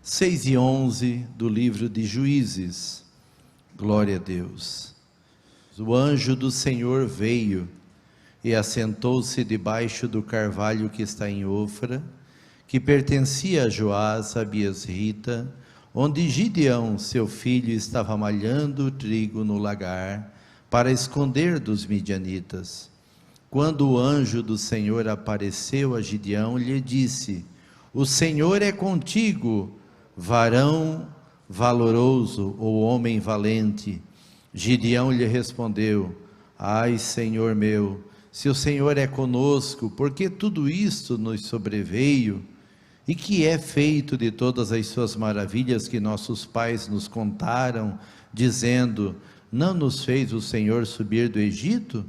6 e 11 do livro de Juízes. Glória a Deus. O anjo do Senhor veio e assentou-se debaixo do carvalho que está em Ofra, que pertencia a Joás, a Biesrita, onde Gideão, seu filho, estava malhando o trigo no lagar, para esconder dos midianitas. Quando o anjo do Senhor apareceu a Gideão, lhe disse: o Senhor é contigo, varão valoroso ou homem valente. Gideão lhe respondeu: ai, Senhor meu, se o Senhor é conosco, por que tudo isto nos sobreveio? E que é feito de todas as suas maravilhas que nossos pais nos contaram, dizendo: não nos fez o Senhor subir do Egito?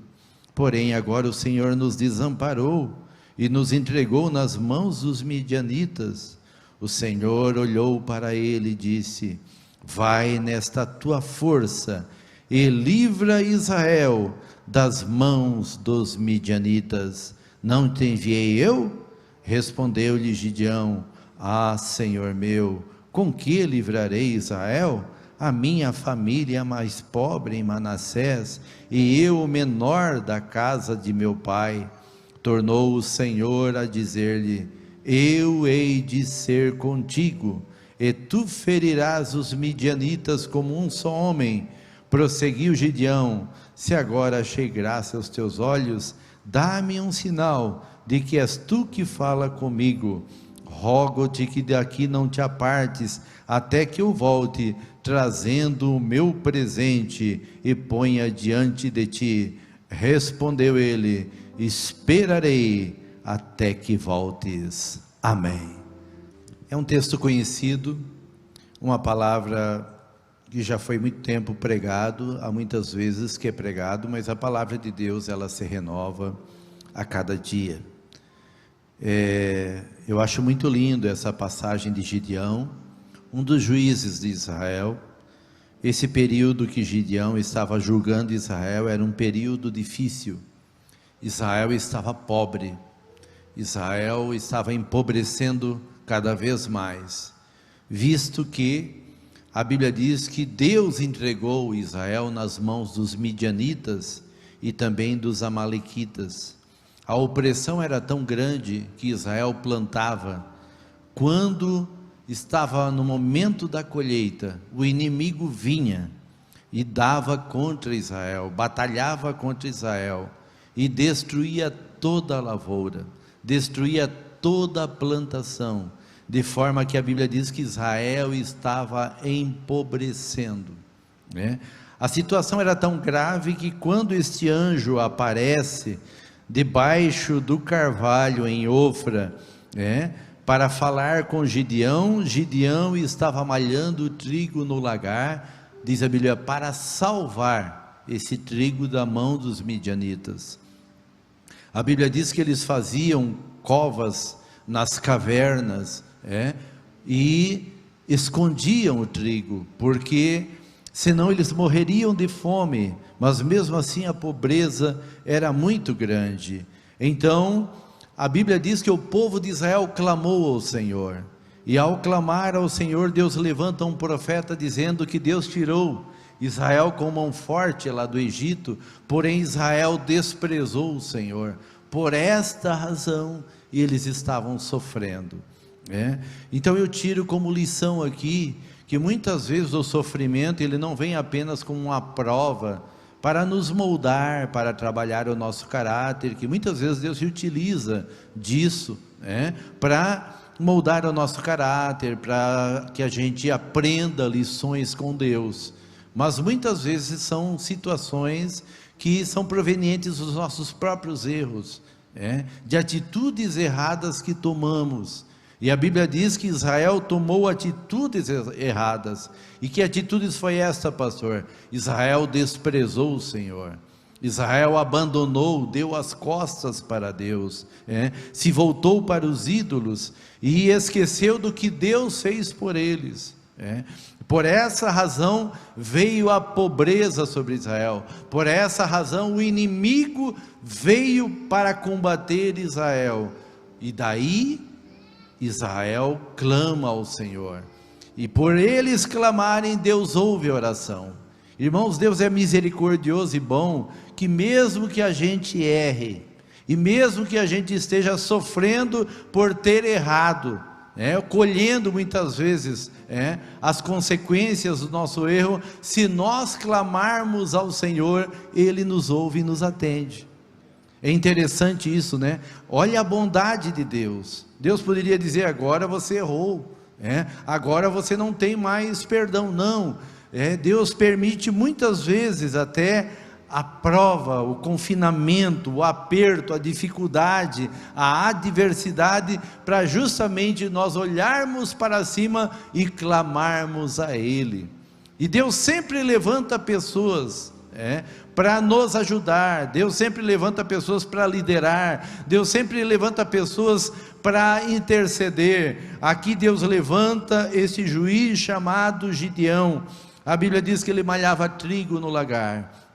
Porém agora o Senhor nos desamparou e nos entregou nas mãos dos midianitas. O Senhor olhou para ele e disse: vai nesta tua força e livra Israel das mãos dos midianitas. Não te enviei eu? Respondeu-lhe Gideão: ah, Senhor meu, com que livrarei Israel? A minha família é mais pobre em Manassés, e eu o menor da casa de meu pai. Tornou o Senhor a dizer-lhe: eu hei de ser contigo, e tu ferirás os midianitas como um só homem. Prosseguiu Gideão: se agora achei graça aos teus olhos, dá-me um sinal de que és tu que fala comigo. Rogo-te que daqui não te apartes, até que eu volte, trazendo o meu presente, e ponha diante de ti. Respondeu ele: esperarei até que voltes. Amém. É um texto conhecido, uma palavra que já foi muito tempo pregado, há muitas vezes que é pregado, mas a palavra de Deus, ela se renova a cada dia. Eu acho muito lindo essa passagem de Gideão, um dos juízes de Israel. Esse período que Gideão estava julgando Israel era um período difícil. Israel estava pobre, Israel estava empobrecendo cada vez mais, visto que a Bíblia diz que Deus entregou Israel nas mãos dos midianitas e também dos amalequitas. A opressão era tão grande que Israel plantava. Quando estava no momento da colheita, o inimigo vinha e dava contra Israel, batalhava contra Israel e destruía toda a lavoura, destruía toda a plantação, de forma que a Bíblia diz que Israel estava empobrecendo, né? A situação era tão grave que quando este anjo aparece debaixo do carvalho em Ofra, para falar com Gideão, Gideão estava malhando o trigo no lagar, diz a Bíblia, para salvar esse trigo da mão dos midianitas. A Bíblia diz que eles faziam covas nas cavernas, e escondiam o trigo, porque senão eles morreriam de fome, mas mesmo assim a pobreza era muito grande. Então a Bíblia diz que o povo de Israel clamou ao Senhor, e ao clamar ao Senhor, Deus levanta um profeta dizendo que Deus tirou Israel com mão forte lá do Egito, porém Israel desprezou o Senhor. Por esta razão eles estavam sofrendo. Então eu tiro como lição aqui que muitas vezes o sofrimento ele não vem apenas como uma prova para nos moldar, para trabalhar o nosso caráter, que muitas vezes Deus se utiliza disso, para moldar o nosso caráter, para que a gente aprenda lições com Deus. Mas muitas vezes são situações que são provenientes dos nossos próprios erros, de atitudes erradas que tomamos. E a Bíblia diz que Israel tomou atitudes erradas. E que atitudes foi esta, pastor? Israel desprezou o Senhor. Israel abandonou, deu as costas para Deus, se voltou para os ídolos e esqueceu do que Deus fez por eles. Por essa razão veio a pobreza sobre Israel. Por essa razão o inimigo veio para combater Israel. E daí Israel clama ao Senhor. e por eles clamarem, Deus ouve a oração. Irmãos, Deus é misericordioso e bom, que mesmo que a gente erre, e mesmo que a gente esteja sofrendo por ter errado, colhendo muitas vezes as consequências do nosso erro, se nós clamarmos ao Senhor, Ele nos ouve e nos atende. É interessante isso, né? Olha a bondade de Deus. Deus poderia dizer: agora você errou, agora você não tem mais perdão. Não, Deus permite muitas vezes até a prova, o confinamento, o aperto, a dificuldade, a adversidade, para justamente nós olharmos para cima e clamarmos a Ele. E Deus sempre levanta pessoas para nos ajudar, Deus sempre levanta pessoas para liderar, Deus sempre levanta pessoas para interceder. Aqui Deus levanta esse juiz chamado Gideão. A Bíblia diz que ele malhava trigo no lagar.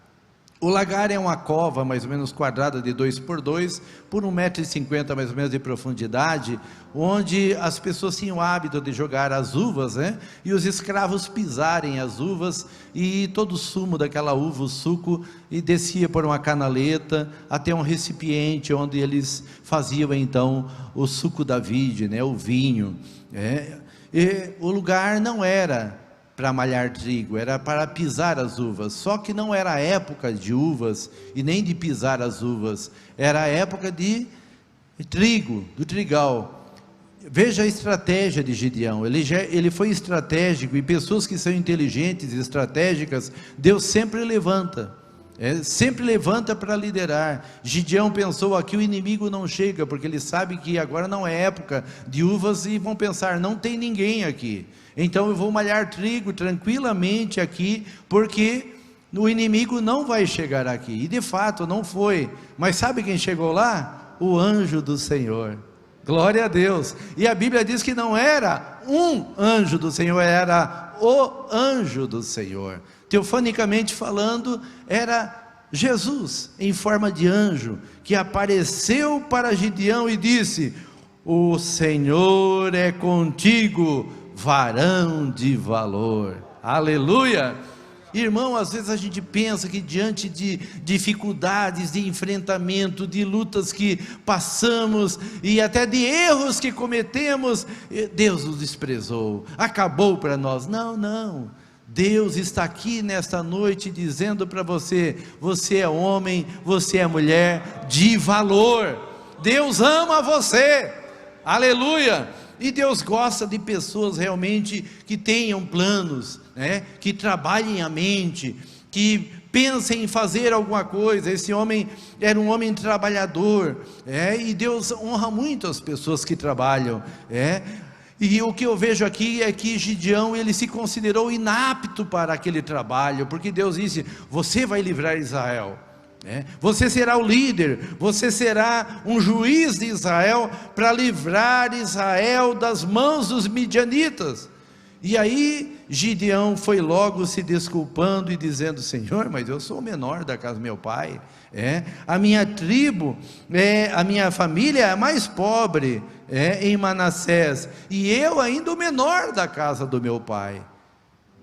O lagar é uma cova mais ou menos quadrada de 2 por 2, por 1,50 m mais ou menos de profundidade, onde as pessoas tinham o hábito de jogar as uvas, e os escravos pisarem as uvas, e todo o sumo daquela uva, o suco, e descia por uma canaleta, até um recipiente, onde eles faziam então o suco da vide, o vinho, e o lugar não era para malhar trigo, era para pisar as uvas. Só que não era a época de uvas e nem de pisar as uvas, era a época de trigo, do trigal. Veja a estratégia de Gideão. Ele foi estratégico, e pessoas que são inteligentes e estratégicas, Deus sempre levanta, sempre levanta para liderar. Gideão pensou: aqui o inimigo não chega, porque ele sabe que agora não é época de uvas, e vão pensar: não tem ninguém aqui, então eu vou malhar trigo tranquilamente aqui, porque o inimigo não vai chegar aqui. E de fato não foi. Mas sabe quem chegou lá? O anjo do Senhor. Glória a Deus. E a Bíblia diz que não era um anjo do Senhor, era o anjo do Senhor. Teofanicamente falando, era Jesus em forma de anjo, que apareceu para Gideão e disse: o Senhor é contigo, varão de valor. Aleluia! Irmão, às vezes a gente pensa que diante de dificuldades, de enfrentamento, de lutas que passamos, e até de erros que cometemos, Deus nos desprezou, acabou para nós. Não, não. Deus está aqui nesta noite dizendo para você: você é homem, você é mulher de valor. Deus ama você. Aleluia! E Deus gosta de pessoas realmente que tenham planos, que trabalhem a mente, que pensem em fazer alguma coisa. Esse homem era um homem trabalhador, e Deus honra muito as pessoas que trabalham, E o que eu vejo aqui é que Gideão, ele se considerou inapto para aquele trabalho, porque Deus disse: você vai livrar Israel. Você será o líder, você será um juiz de Israel, para livrar Israel das mãos dos midianitas. E aí Gideão foi logo se desculpando e dizendo: Senhor, mas eu sou o menor da casa do meu pai, a minha tribo, a minha família é a mais pobre em Manassés, e eu ainda o menor da casa do meu pai.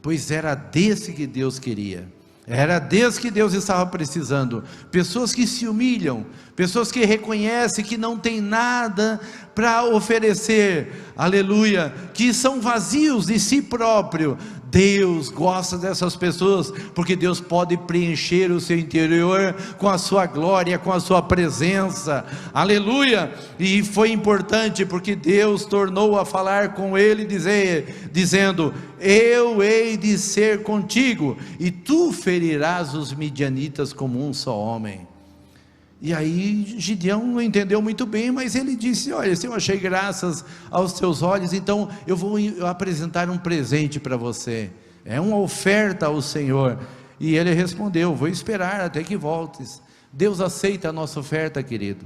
Pois era desse que Deus queria. Era Deus que Deus estava precisando. Pessoas que se humilham, pessoas que reconhecem que não tem nada para oferecer, aleluia, que são vazios de si próprio. Deus gosta dessas pessoas, porque Deus pode preencher o seu interior com a sua glória, com a sua presença, aleluia. E foi importante, porque Deus tornou a falar com ele, dizendo: eu hei de ser contigo, e tu ferirás os midianitas como um só homem. E aí Gideão não entendeu muito bem, mas ele disse: olha, se eu achei graças aos teus olhos, então eu vou apresentar um presente para você, uma oferta ao Senhor. E ele respondeu: vou esperar até que voltes. Deus aceita a nossa oferta, querido.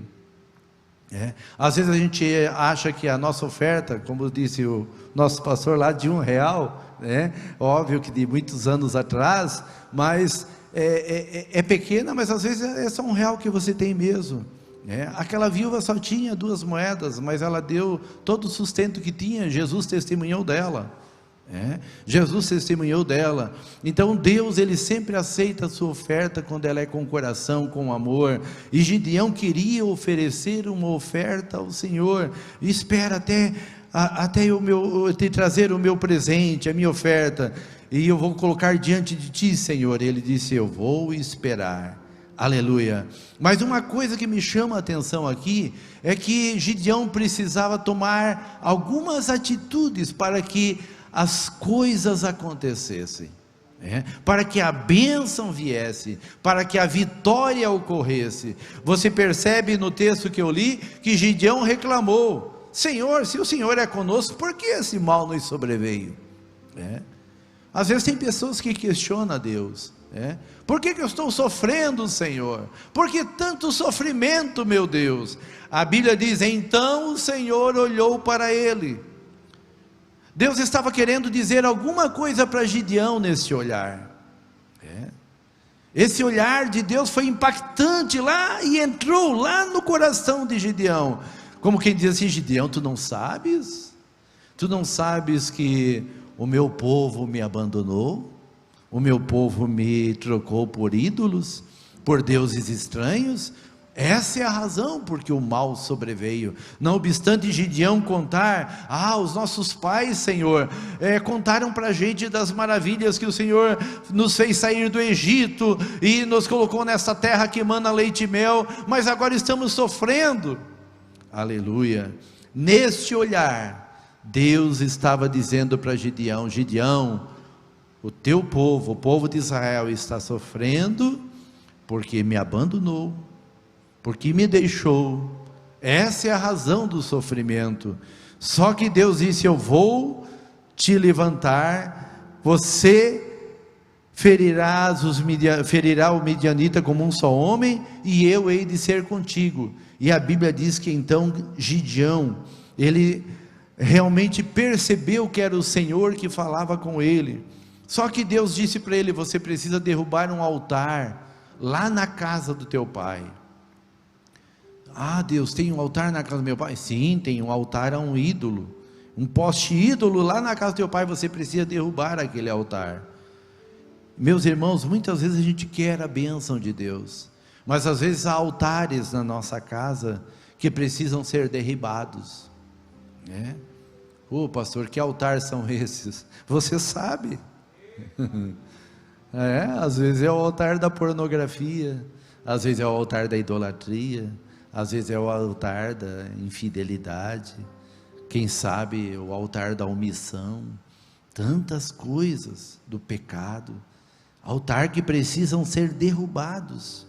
Às vezes a gente acha que a nossa oferta, como disse o nosso pastor lá, de R$1, óbvio que de muitos anos atrás, mas é pequena, mas às vezes é só R$1 que você tem mesmo. Aquela viúva só tinha 2 moedas, mas ela deu todo o sustento que tinha. Jesus testemunhou dela. Jesus testemunhou dela. Então Deus, Ele sempre aceita a sua oferta quando ela é com coração, com amor. E Gideão queria oferecer uma oferta ao Senhor. Espera até eu te trazer o meu presente, a minha oferta, e eu vou colocar diante de ti, Senhor. Ele disse: eu vou esperar. Aleluia. Mas uma coisa que me chama a atenção aqui é que Gideão precisava tomar algumas atitudes para que as coisas acontecessem, para que a bênção viesse, para que a vitória ocorresse. Você percebe no texto que eu li que Gideão reclamou: Senhor, se o Senhor é conosco, por que esse mal nos sobreveio? Às vezes tem pessoas que questionam a Deus: por que eu estou sofrendo, Senhor? Por que tanto sofrimento, meu Deus? A Bíblia diz: então o Senhor olhou para ele. Deus estava querendo dizer alguma coisa para Gideão nesse olhar. Esse olhar de Deus foi impactante lá e entrou lá no coração de Gideão. Como quem diz assim: Gideão, tu não sabes? Tu não sabes que o meu povo me abandonou? O meu povo me trocou por ídolos, por deuses estranhos? Essa é a razão porque o mal sobreveio. Não obstante Gideão contar: os nossos pais, Senhor, contaram para a gente das maravilhas que o Senhor nos fez sair do Egito, e nos colocou nessa terra que emana leite e mel, mas agora estamos sofrendo. Aleluia. Neste olhar, Deus estava dizendo para Gideão: Gideão, o teu povo, o povo de Israel, está sofrendo porque me abandonou, porque me deixou. Essa é a razão do sofrimento. Só que Deus disse: eu vou te levantar, você ferirá o midianita como um só homem, e eu hei de ser contigo. E a Bíblia diz que então Gideão, ele realmente percebeu que era o Senhor que falava com ele. Só que Deus disse para ele: você precisa derrubar um altar lá na casa do teu pai. Deus, tem um altar na casa do meu pai? Sim, tem um altar a um ídolo, um poste ídolo lá na casa do teu pai. Você precisa derrubar aquele altar. Meus irmãos, muitas vezes a gente quer a bênção de Deus, mas às vezes há altares na nossa casa que precisam ser derribados. Pastor, que altar são esses? Você sabe. Às vezes é o altar da pornografia, às vezes é o altar da idolatria, às vezes é o altar da infidelidade, quem sabe o altar da omissão, tantas coisas do pecado, altar que precisam ser derrubados,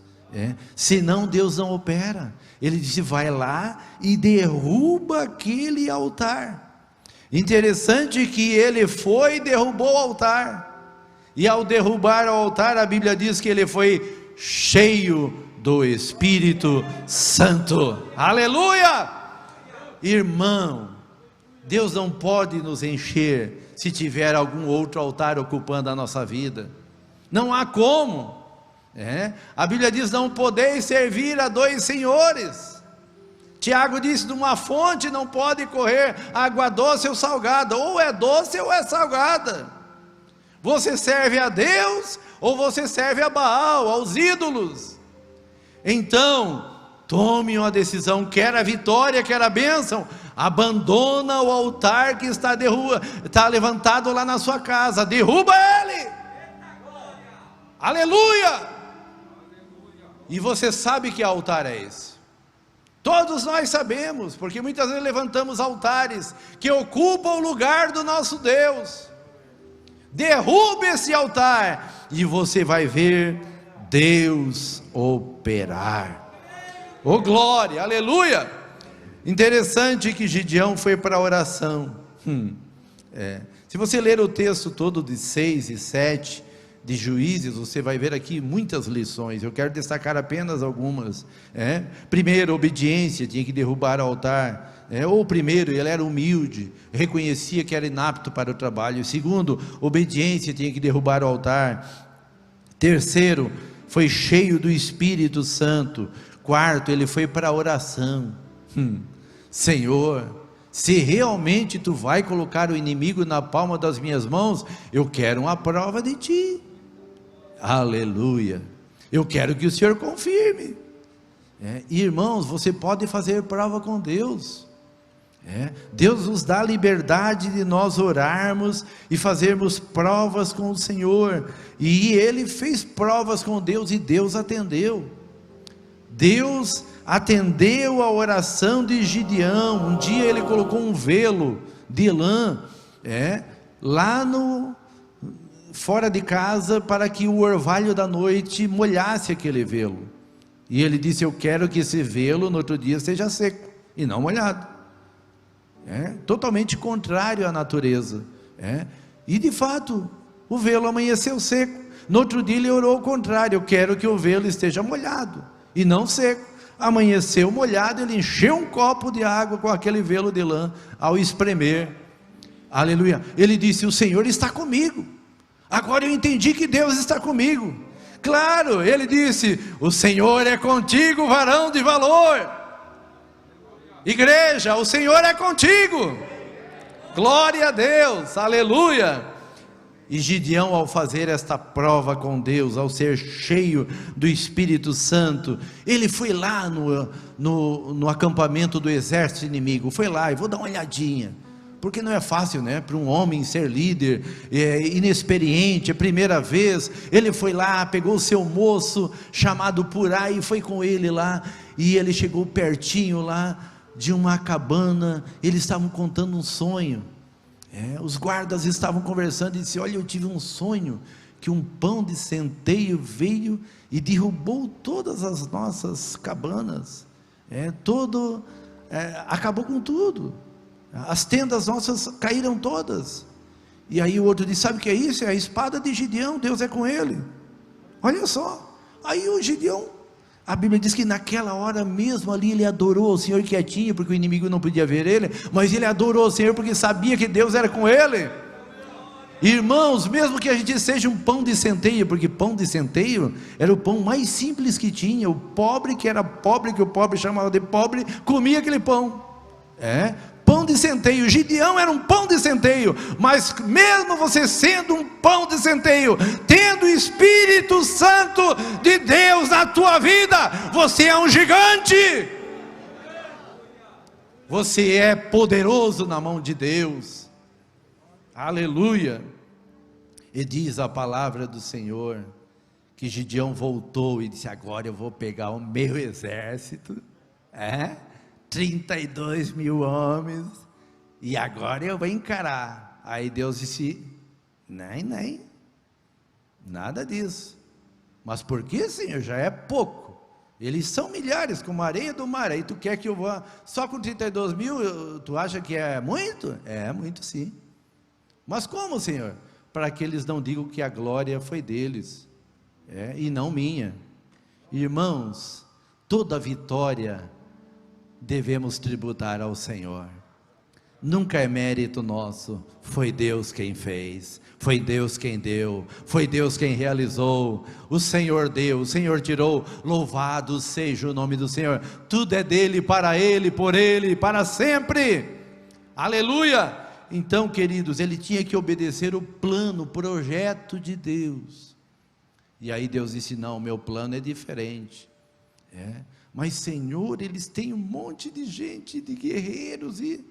senão Deus não opera. Ele disse: vai lá e derruba aquele altar. Interessante que ele foi e derrubou o altar, e ao derrubar o altar, a Bíblia diz que ele foi cheio do Espírito Santo. Aleluia! Irmão, Deus não pode nos encher se tiver algum outro altar ocupando a nossa vida. Não há como. A Bíblia diz: não podeis servir a dois senhores. Tiago disse: de uma fonte não pode correr água doce ou salgada, ou é doce ou é salgada. Você serve a Deus ou você serve a Baal, aos ídolos? Então tome uma decisão: quer a vitória, quer a bênção, abandona o altar que está levantado lá na sua casa, derruba ele. Aleluia! E você sabe que altar é esse? Todos nós sabemos, porque muitas vezes levantamos altares que ocupam o lugar do nosso Deus. Derrube esse altar e você vai ver Deus operar. Oh glória, aleluia! Interessante que Gideão foi para a oração. Se você ler o texto todo de 6 e 7 de Juízes, você vai ver aqui muitas lições. Eu quero destacar apenas algumas. Primeiro, obediência, tinha que derrubar o altar. Primeiro, ele era humilde, reconhecia que era inapto para o trabalho. Segundo, obediência, tinha que derrubar o altar. Terceiro, foi cheio do Espírito Santo. Quarto, ele foi para a oração. Senhor, Se realmente tu vai colocar o inimigo na palma das minhas mãos, eu quero uma prova de ti. Aleluia. Eu quero que o Senhor confirme. Irmãos, você pode fazer prova com Deus. Deus nos dá a liberdade de nós orarmos e fazermos provas com o Senhor. E ele fez provas com Deus e Deus atendeu. Deus atendeu a oração de Gideão. Um dia ele colocou um velo de lã, lá fora de casa, para que o orvalho da noite molhasse aquele velo. E ele disse: eu quero que esse velo no outro dia esteja seco e não molhado. Totalmente contrário à natureza. E de fato, o velo amanheceu seco. No outro dia ele orou ao contrário: eu quero que o velo esteja molhado e não seco. Amanheceu molhado, ele encheu um copo de água com aquele velo de lã. Ao espremer, aleluia, ele disse: o Senhor está comigo. Agora eu entendi que Deus está comigo. Claro, ele disse: o Senhor é contigo, varão de valor. Igreja, o Senhor é contigo. Glória a Deus, aleluia. E Gideão, ao fazer esta prova com Deus, ao ser cheio do Espírito Santo, ele foi lá no acampamento do exército inimigo. Foi lá, e vou dar uma olhadinha, porque não é fácil, para um homem ser líder, inexperiente, a primeira vez. Ele foi lá, pegou o seu moço chamado Purá e foi com ele lá. E ele chegou pertinho lá de uma cabana. Eles estavam contando um sonho. Os guardas estavam conversando e disse: olha, eu tive um sonho que um pão de centeio veio e derrubou todas as nossas cabanas, acabou com tudo, as tendas nossas caíram todas. E aí o outro disse: sabe o que é isso? É a espada de Gideão, Deus é com ele. Olha só. Aí o Gideão, a Bíblia diz que naquela hora mesmo ali ele adorou o Senhor quietinho, porque o inimigo não podia ver ele, mas ele adorou o Senhor porque sabia que Deus era com ele. Irmãos, mesmo que a gente seja um pão de centeio, porque pão de centeio era o pão mais simples que tinha, o pobre que era pobre, que o pobre chamava de pobre, comia aquele pão. Pão de centeio. Gideão era um pão de centeio, mas mesmo você sendo um pão de centeio, tendo o Espírito Santo de Deus na tua vida, você é um gigante. Você é poderoso na mão de Deus. Aleluia. E diz a palavra do Senhor que Gideão voltou e disse: agora eu vou pegar o meu exército, 32 mil homens, e agora eu vou encarar. Aí Deus disse: nem, nada disso. Mas por que, Senhor? Já é pouco. Eles são milhares, como a areia do mar. Aí tu quer que eu vá só com 32 mil? Tu acha que é muito? É muito, sim. Mas como, Senhor? Para que eles não digam que a glória foi deles, e não minha. Irmãos, toda vitória devemos tributar ao Senhor. Nunca é mérito nosso, foi Deus quem fez, foi Deus quem deu, foi Deus quem realizou. O Senhor deu, o Senhor tirou, louvado seja o nome do Senhor. Tudo é dele, para ele, por ele, para sempre. Aleluia. Então, queridos, ele tinha que obedecer o plano, o projeto de Deus. E aí Deus disse: não, meu plano é diferente. Mas Senhor, eles têm um monte de gente, de guerreiros, e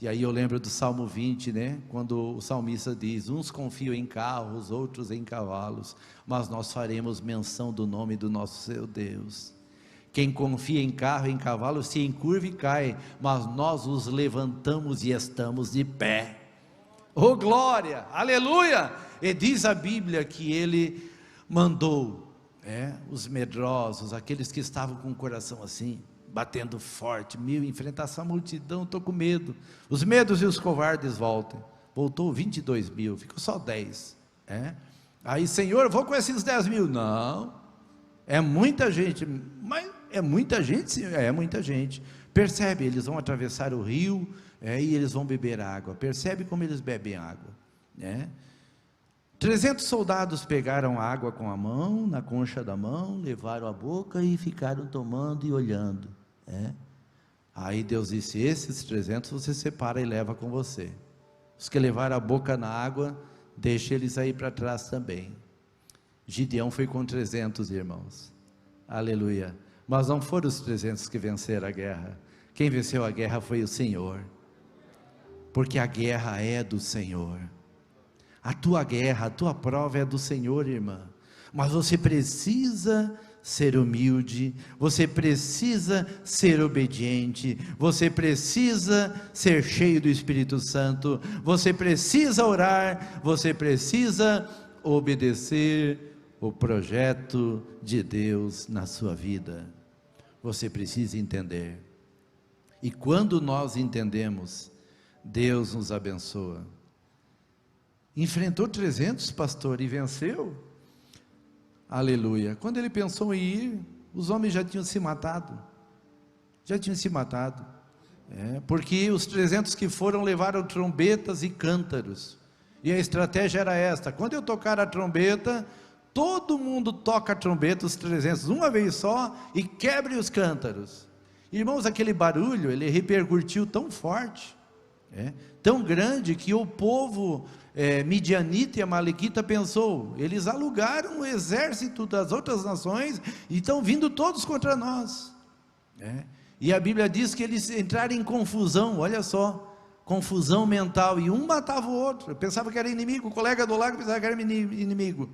aí eu lembro do Salmo 20, quando o salmista diz: uns confiam em carros, outros em cavalos, mas nós faremos menção do nome do nosso seu Deus. Quem confia em carro e em cavalo se encurva e cai, mas nós os levantamos e estamos de pé. Oh glória, aleluia. E diz a Bíblia que ele mandou os medrosos, aqueles que estavam com o coração assim, batendo forte: enfrentar essa multidão, estou com medo. Os medos e os covardes voltem. Voltou 22 mil, ficou só 10. Aí: Senhor, vou com esses 10 mil. Não, é muita gente. Mas é muita gente, Senhor? É muita gente. Percebe, eles vão atravessar o rio, e eles vão beber água. Percebe como eles bebem água, 300 soldados pegaram água com a mão, na concha da mão, levaram à boca e ficaram tomando e olhando. Aí Deus disse: esses 300 você separa e leva com você. Os que levaram a boca na água, deixa eles aí para trás também. Gideão foi com 300 irmãos, aleluia. Mas não foram os 300 que venceram a guerra. Quem venceu a guerra foi o Senhor, porque a guerra é do Senhor. A tua guerra, a tua prova é do Senhor, irmã. Mas você precisa ser humilde, você precisa ser obediente, você precisa ser cheio do Espírito Santo, você precisa orar, você precisa obedecer o projeto de Deus na sua vida. Você precisa entender. E quando nós entendemos, Deus nos abençoa. Enfrentou 300, pastor, e venceu? Aleluia. Quando ele pensou em ir, os homens já tinham se matado. Porque os 300 que foram levaram trombetas e cântaros. E a estratégia era esta: quando eu tocar a trombeta, todo mundo toca a trombeta, os 300, uma vez só, e quebre os cântaros. Irmãos, aquele barulho, ele repercutiu tão forte, tão grande, que o povo midianita e amalequita pensou: eles alugaram o exército das outras nações e estão vindo todos contra nós. E a Bíblia diz que eles entraram em confusão, olha só, confusão mental, e um matava o outro. Eu pensava que era inimigo, o colega do lado pensava que era inimigo,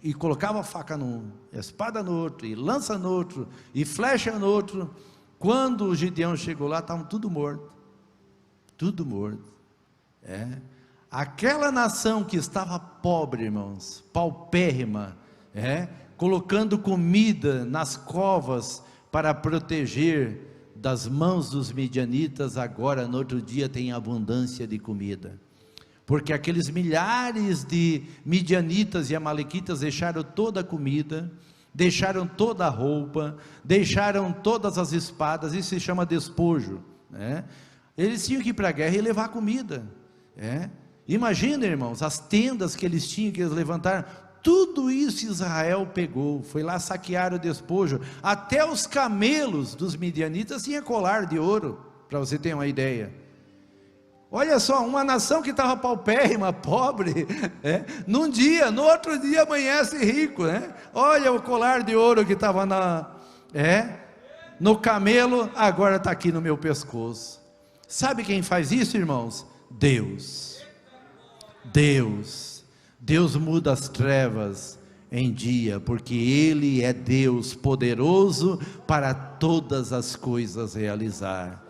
e colocava a faca num, a espada no outro, e lança no outro, e flecha no outro. Quando o Gideão chegou lá, estavam tudo morto, aquela nação que estava pobre, irmãos, paupérrima, colocando comida nas covas para proteger das mãos dos midianitas, agora no outro dia tem abundância de comida, porque aqueles milhares de midianitas e amalequitas deixaram toda a comida, deixaram toda a roupa, deixaram todas as espadas. Isso se chama despojo, eles tinham que ir para a guerra e levar comida, imagina, irmãos, as tendas que eles tinham, que eles levantaram, tudo isso Israel pegou, foi lá saquear o despojo. Até os camelos dos midianitas tinham colar de ouro, para você ter uma ideia. Olha só, uma nação que estava paupérrima, pobre, num dia, no outro dia amanhece rico, olha o colar de ouro que estava no camelo, agora está aqui no meu pescoço. Sabe quem faz isso, irmãos? Deus muda as trevas em dia, porque Ele é Deus poderoso para todas as coisas realizar.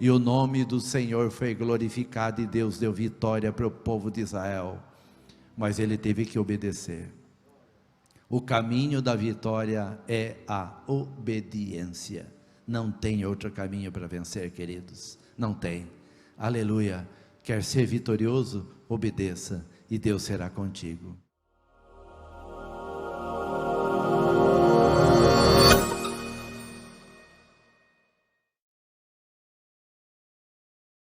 E o nome do Senhor foi glorificado, e Deus deu vitória para o povo de Israel, mas ele teve que obedecer. O caminho da vitória é a obediência, não tem outro caminho para vencer, queridos, não tem. Aleluia. Quer ser vitorioso? Obedeça, e Deus será contigo.